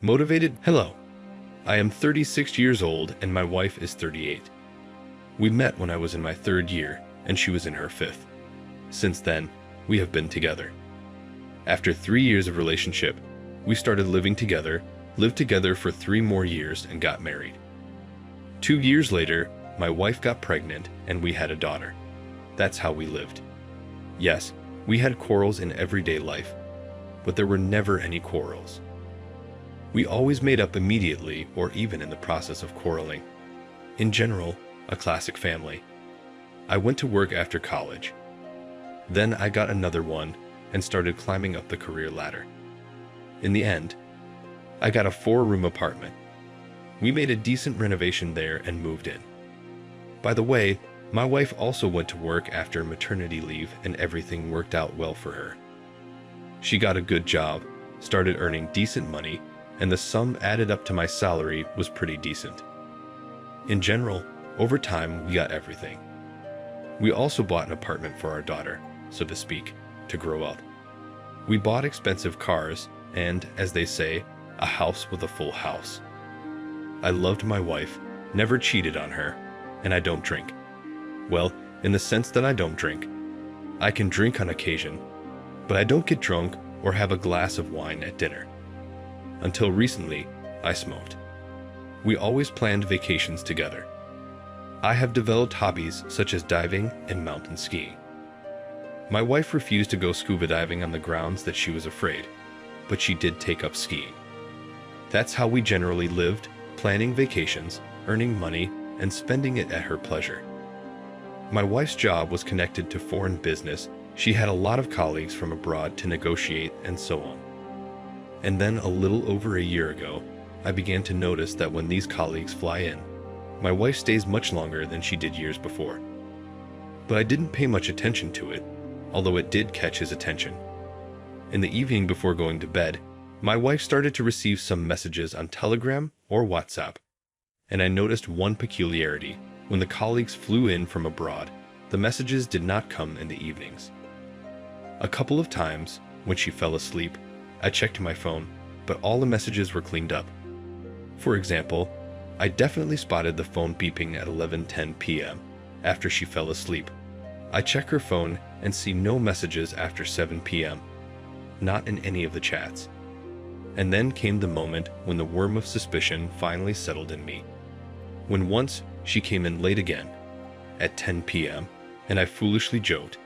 Motivated? Hello. I am 36 years old and my wife is 38. We met when I was in my 3rd year and she was in her 5th. Since then, we have been together. After 3 years of relationship, we started living together, lived together for 3 more years and got married. 2 years later, my wife got pregnant and we had a daughter. That's how we lived. Yes, we had quarrels in everyday life, but there were never any quarrels. We always made up immediately or even in the process of quarreling. In general, a classic family. I went to work after college. Then I got another one and started climbing up the career ladder. In the end, I got a 4-room apartment. We made a decent renovation there and moved in. By the way, my wife also went to work after maternity leave and everything worked out well for her. She got a good job, started earning decent money, and the sum added up to my salary was pretty decent. In general, over time, we got everything. We also bought an apartment for our daughter, so to speak, to grow up. We bought expensive cars and, as they say, a house with a full house. I loved my wife, never cheated on her, and I don't drink. Well, in the sense that I don't drink. I can drink on occasion, but I don't get drunk or have a glass of wine at dinner. Until recently, I smoked. We always planned vacations together. I have developed hobbies such as diving and mountain skiing. My wife refused to go scuba diving on the grounds that she was afraid, but she did take up skiing. That's how we generally lived, planning vacations, earning money, and spending it at her pleasure. My wife's job was connected to foreign business. She had a lot of colleagues from abroad to negotiate and so on. And then a little over a year ago, I began to notice that when these colleagues fly in, my wife stays much longer than she did years before. But I didn't pay much attention to it, although it did catch his attention. In the evening before going to bed, my wife started to receive some messages on Telegram or WhatsApp, and I noticed one peculiarity. When the colleagues flew in from abroad, the messages did not come in the evenings. A couple of times, when she fell asleep, I checked my phone, but all the messages were cleaned up. For example, I definitely spotted the phone beeping at 11:10 p.m. after she fell asleep. I check her phone and see no messages after 7 p.m., not in any of the chats. And then came the moment when the worm of suspicion finally settled in me. When once she came in late again, at 10 p.m., and I foolishly joked.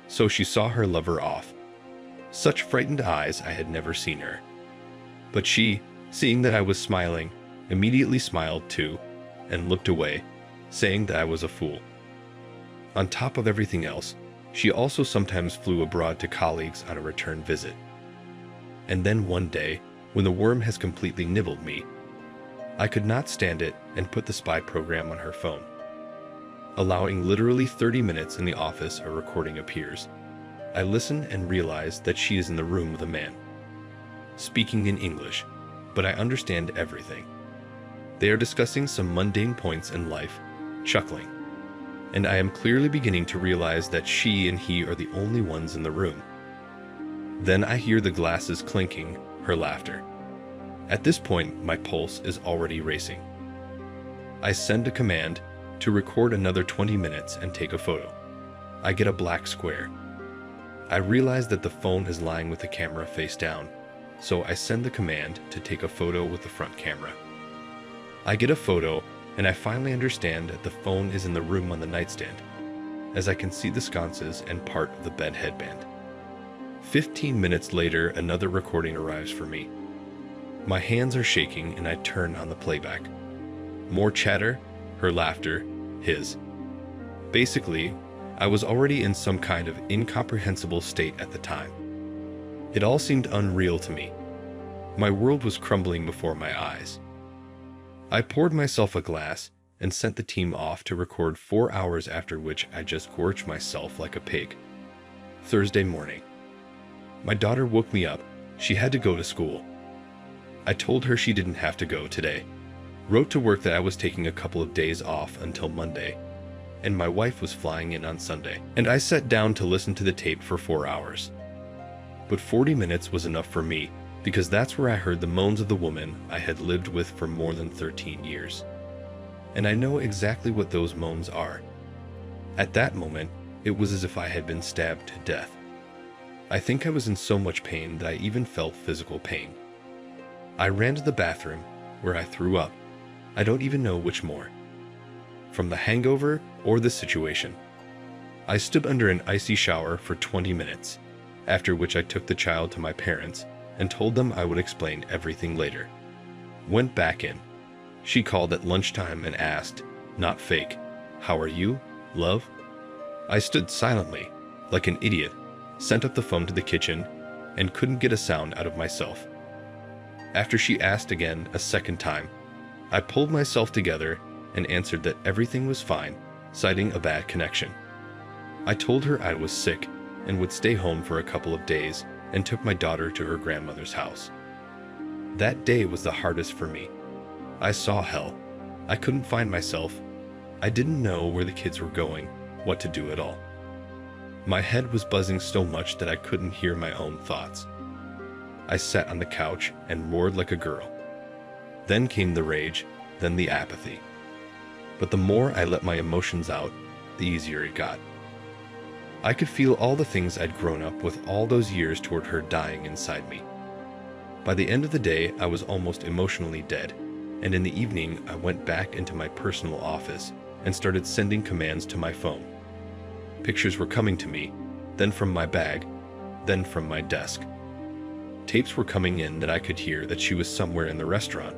So she saw her lover off. Such frightened eyes I had never seen her. But she, seeing that I was smiling, immediately smiled too, and looked away, saying that I was a fool. On top of everything else, she also sometimes flew abroad to colleagues on a return visit. And then one day, when the worm has completely nibbled me, I could not stand it and put the spy program on her phone. Allowing literally 30 minutes in the office, a recording appears. I listen and realize that she is in the room with a man, speaking in English, but I understand everything. They are discussing some mundane points in life, chuckling, and I am clearly beginning to realize that she and he are the only ones in the room. Then I hear the glasses clinking, her laughter. At this point, my pulse is already racing. I send a command to record another 20 minutes and take a photo. I get a black square. I realize that the phone is lying with the camera face down, so I send the command to take a photo with the front camera. I get a photo, and I finally understand that the phone is in the room on the nightstand, as I can see the sconces and part of the bed headband. 15 minutes later, another recording arrives for me. My hands are shaking and I turn on the playback. More chatter, her laughter, his. Basically, I was already in some kind of incomprehensible state at the time. It all seemed unreal to me. My world was crumbling before my eyes. I poured myself a glass and sent the team off to record 4 hours, after which I just gorged myself like a pig. Thursday morning. My daughter woke me up. She had to go to school. I told her she didn't have to go today. Wrote to work that I was taking a couple of days off until Monday, and my wife was flying in on Sunday, and I sat down to listen to the tape for 4 hours. But 40 minutes was enough for me, because that's where I heard the moans of the woman I had lived with for more than 13 years. And I know exactly what those moans are. At that moment, it was as if I had been stabbed to death. I think I was in so much pain that I even felt physical pain. I ran to the bathroom, where I threw up. I don't even know which more. From the hangover or the situation. I stood under an icy shower for 20 minutes, after which I took the child to my parents and told them I would explain everything later. Went back in. She called at lunchtime and asked, not fake, "How are you, love?" I stood silently, like an idiot, sent up the phone to the kitchen, and couldn't get a sound out of myself. After she asked again a second time, I pulled myself together and answered that everything was fine, citing a bad connection. I told her I was sick and would stay home for a couple of days and took my daughter to her grandmother's house. That day was the hardest for me. I saw hell. I couldn't find myself. I didn't know where the kids were going, what to do at all. My head was buzzing so much that I couldn't hear my own thoughts. I sat on the couch and roared like a girl. Then came the rage, then the apathy. But the more I let my emotions out, the easier it got. I could feel all the things I'd grown up with all those years toward her dying inside me. By the end of the day, I was almost emotionally dead, and in the evening, I went back into my personal office and started sending commands to my phone. Pictures were coming to me, then from my bag, then from my desk. Tapes were coming in that I could hear that she was somewhere in the restaurant.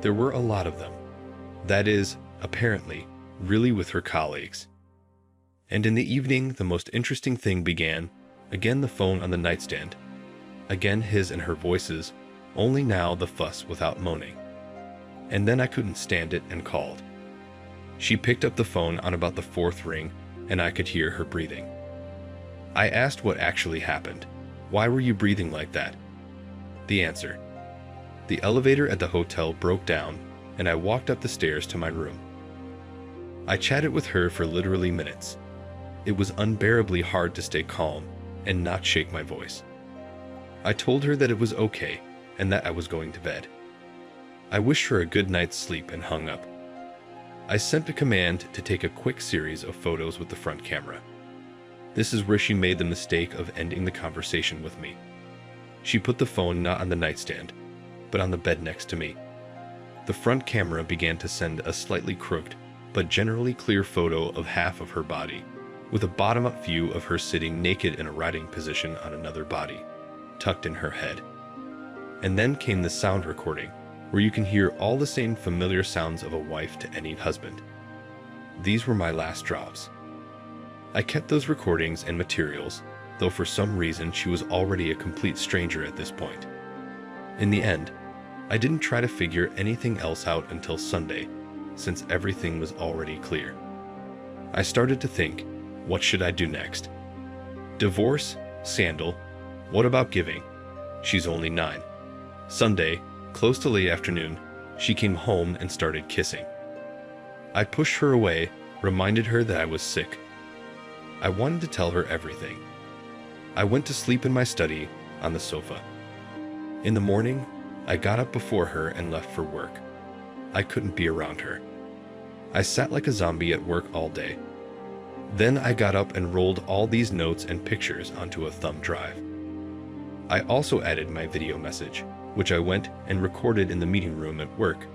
There were a lot of them. That is, apparently, really with her colleagues. And in the evening, the most interesting thing began. Again the phone on the nightstand. Again his and her voices, only now the fuss without moaning. And then I couldn't stand it and called. She picked up the phone on about the fourth ring, and I could hear her breathing. I asked what actually happened. Why were you breathing like that? The answer. The elevator at the hotel broke down, and I walked up the stairs to my room. I chatted with her for literally minutes. It was unbearably hard to stay calm and not shake my voice. I told her that it was okay and that I was going to bed. I wished her a good night's sleep and hung up. I sent a command to take a quick series of photos with the front camera. This is where she made the mistake of ending the conversation with me. She put the phone not on the nightstand, but on the bed next to me. The front camera began to send a slightly crooked, but generally clear photo of half of her body, with a bottom-up view of her sitting naked in a riding position on another body, tucked in her head. And then came the sound recording, where you can hear all the same familiar sounds of a wife to any husband. These were my last drops. I kept those recordings and materials, though for some reason she was already a complete stranger at this point. In the end, I didn't try to figure anything else out until Sunday, since everything was already clear. I started to think, what should I do next? Divorce? Sandal? What about giving? She's only 9. Sunday, close to late afternoon, she came home and started kissing. I pushed her away, reminded her that I was sick. I wanted to tell her everything. I went to sleep in my study on the sofa. In the morning, I got up before her and left for work. I couldn't be around her. I sat like a zombie at work all day. Then I got up and rolled all these notes and pictures onto a thumb drive. I also added my video message, which I went and recorded in the meeting room at work.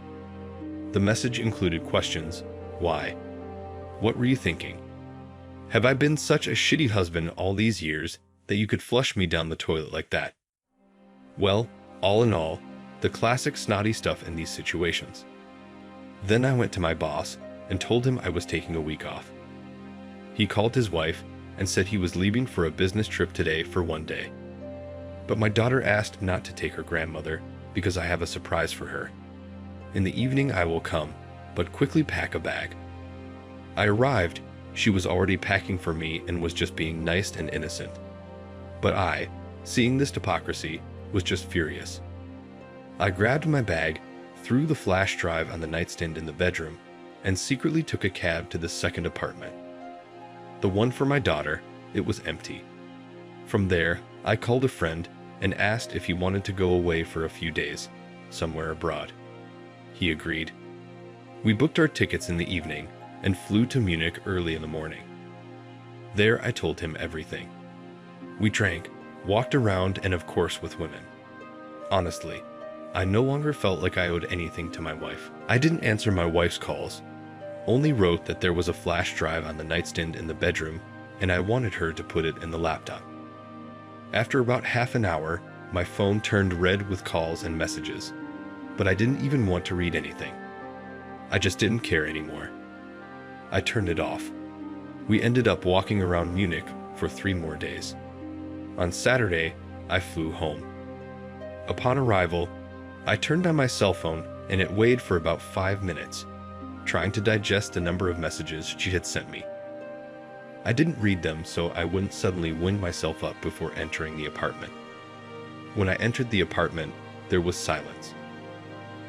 The message included questions. Why? What were you thinking? Have I been such a shitty husband all these years that you could flush me down the toilet like that? Well, all in all, the classic snotty stuff in these situations. Then I went to my boss and told him I was taking a week off. He called his wife and said he was leaving for a business trip today for one day. But my daughter asked not to take her grandmother because I have a surprise for her. In the evening I will come, but quickly pack a bag. I arrived, she was already packing for me and was just being nice and innocent. But I, seeing this hypocrisy, was just furious. I grabbed my bag, threw the flash drive on the nightstand in the bedroom, and secretly took a cab to the second apartment. The one for my daughter, it was empty. From there, I called a friend and asked if he wanted to go away for a few days, somewhere abroad. He agreed. We booked our tickets in the evening and flew to Munich early in the morning. There I told him everything. We drank, walked around, and of course with women. Honestly, I no longer felt like I owed anything to my wife. I didn't answer my wife's calls, only wrote that there was a flash drive on the nightstand in the bedroom, and I wanted her to put it in the laptop. After about half an hour, my phone turned red with calls and messages, but I didn't even want to read anything. I just didn't care anymore. I turned it off. We ended up walking around Munich for 3 more days. On Saturday, I flew home. Upon arrival, I turned on my cell phone and it weighed for about 5 minutes, trying to digest the number of messages she had sent me. I didn't read them so I wouldn't suddenly wind myself up before entering the apartment. When I entered the apartment, there was silence.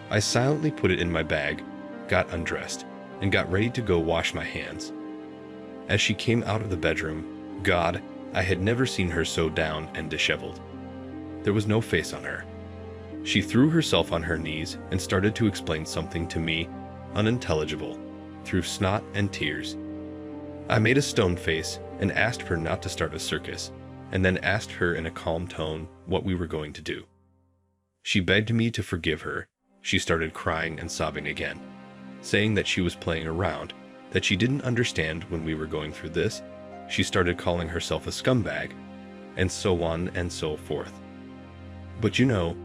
I silently put it in my bag, got undressed, and got ready to go wash my hands. As she came out of the bedroom, God, I had never seen her so down and disheveled. There was no face on her. She threw herself on her knees and started to explain something to me, unintelligible, through snot and tears. I made a stone face and asked her not to start a circus, and then asked her in a calm tone what we were going to do. She begged me to forgive her. She started crying and sobbing again, saying that she was playing around, that she didn't understand when we were going through this. She started calling herself a scumbag, and so on and so forth. But you know,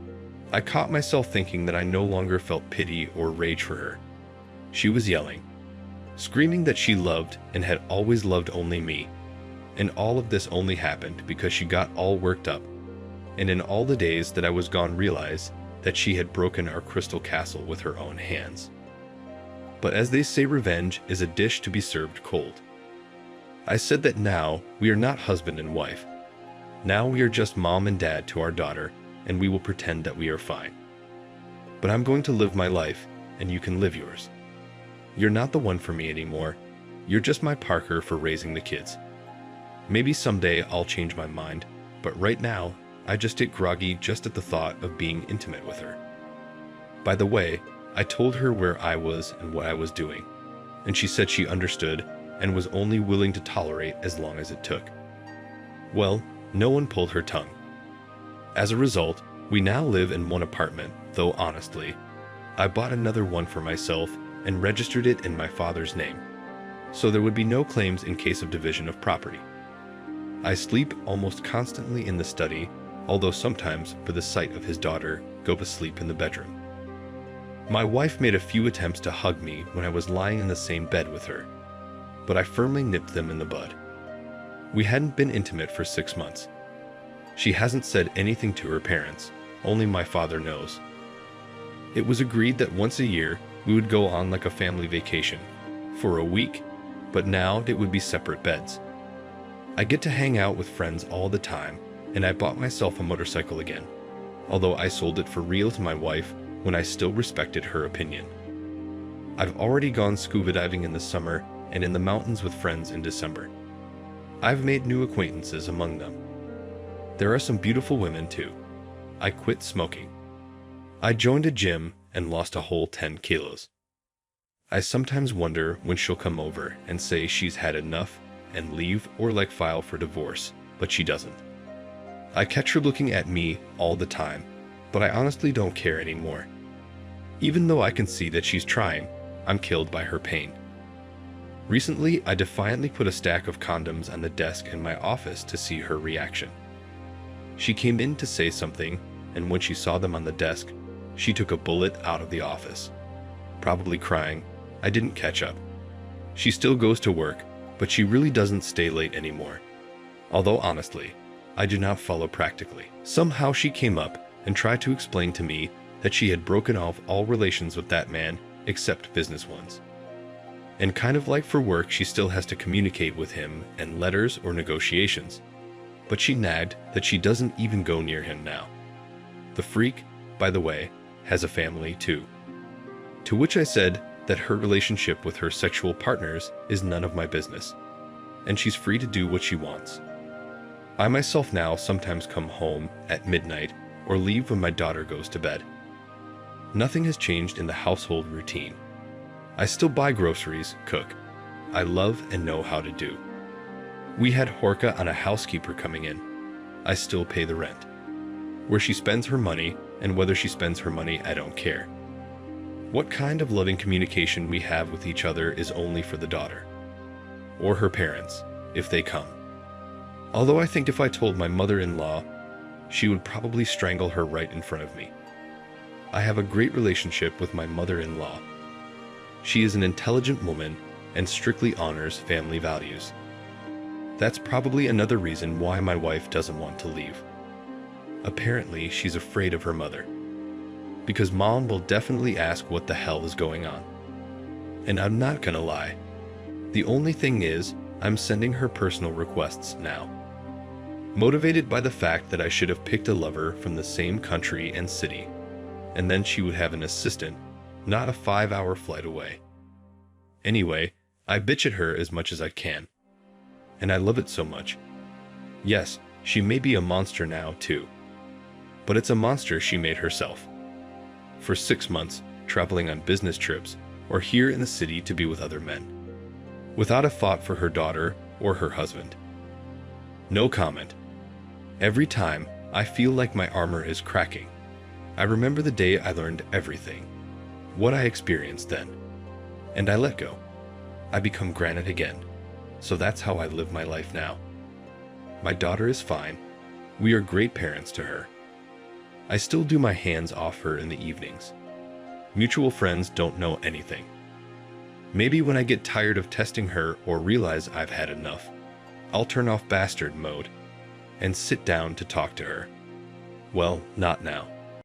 I caught myself thinking that I no longer felt pity or rage for her. She was yelling, screaming that she loved and had always loved only me, and all of this only happened because she got all worked up, and in all the days that I was gone realized that she had broken our crystal castle with her own hands. But as they say, revenge is a dish to be served cold. I said that now we are not husband and wife. Now we are just mom and dad to our daughter, and we will pretend that we are fine. But I'm going to live my life, and you can live yours. You're not the one for me anymore. You're just my Parker for raising the kids. Maybe someday I'll change my mind, but right now, I just get groggy just at the thought of being intimate with her. By the way, I told her where I was and what I was doing, and she said she understood and was only willing to tolerate as long as it took. Well, no one pulled her tongue. As a result, we now live in one apartment, though honestly, I bought another one for myself and registered it in my father's name, so there would be no claims in case of division of property. I sleep almost constantly in the study, although sometimes, for the sight of his daughter, go to sleep in the bedroom. My wife made a few attempts to hug me when I was lying in the same bed with her, but I firmly nipped them in the bud. We hadn't been intimate for 6 months. She hasn't said anything to her parents, only my father knows. It was agreed that once a year we would go on like a family vacation, for a week, but now it would be separate beds. I get to hang out with friends all the time, and I bought myself a motorcycle again, although I sold it for real to my wife when I still respected her opinion. I've already gone scuba diving in the summer and in the mountains with friends in December. I've made new acquaintances among them. There are some beautiful women too. I quit smoking. I joined a gym and lost a whole 10 kilos. I sometimes wonder when she'll come over and say she's had enough and leave or like file for divorce, but she doesn't. I catch her looking at me all the time, but I honestly don't care anymore. Even though I can see that she's trying, I'm killed by her pain. Recently, I defiantly put a stack of condoms on the desk in my office to see her reaction. She came in to say something, and when she saw them on the desk, she took a bullet out of the office. Probably crying, I didn't catch up. She still goes to work, but she really doesn't stay late anymore. Although honestly, I do not follow practically. Somehow she came up and tried to explain to me that she had broken off all relations with that man except business ones. And kind of like for work, she still has to communicate with him and letters or negotiations. But she nagged that she doesn't even go near him now. The freak, by the way, has a family too. To which I said that her relationship with her sexual partners is none of my business, and she's free to do what she wants. I myself now sometimes come home at midnight or leave when my daughter goes to bed. Nothing has changed in the household routine. I still buy groceries, cook. I love and know how to do. We had Horka on a housekeeper coming in. I still pay the rent. Where she spends her money and whether she spends her money, I don't care. What kind of loving communication we have with each other is only for the daughter. Or her parents, if they come. Although I think if I told my mother-in-law, she would probably strangle her right in front of me. I have a great relationship with my mother-in-law. She is an intelligent woman and strictly honors family values. That's probably another reason why my wife doesn't want to leave. Apparently, she's afraid of her mother. Because Mom will definitely ask what the hell is going on. And I'm not gonna lie. The only thing is, I'm sending her personal requests now. Motivated by the fact that I should have picked a lover from the same country and city, and then she would have an assistant, not a 5-hour flight away. Anyway, I bitch at her as much as I can. And I love it so much. Yes, she may be a monster now too. But it's a monster she made herself. For 6 months, traveling on business trips, or here in the city to be with other men. Without a thought for her daughter or her husband. No comment. Every time, I feel like my armor is cracking. I remember the day I learned everything. What I experienced then. And I let go. I become granite again. So that's how I live my life now. My daughter is fine. We are great parents to her. I still do my hands off her in the evenings. Mutual friends don't know anything. Maybe when I get tired of testing her or realize I've had enough, I'll turn off bastard mode and sit down to talk to her. Well, not now.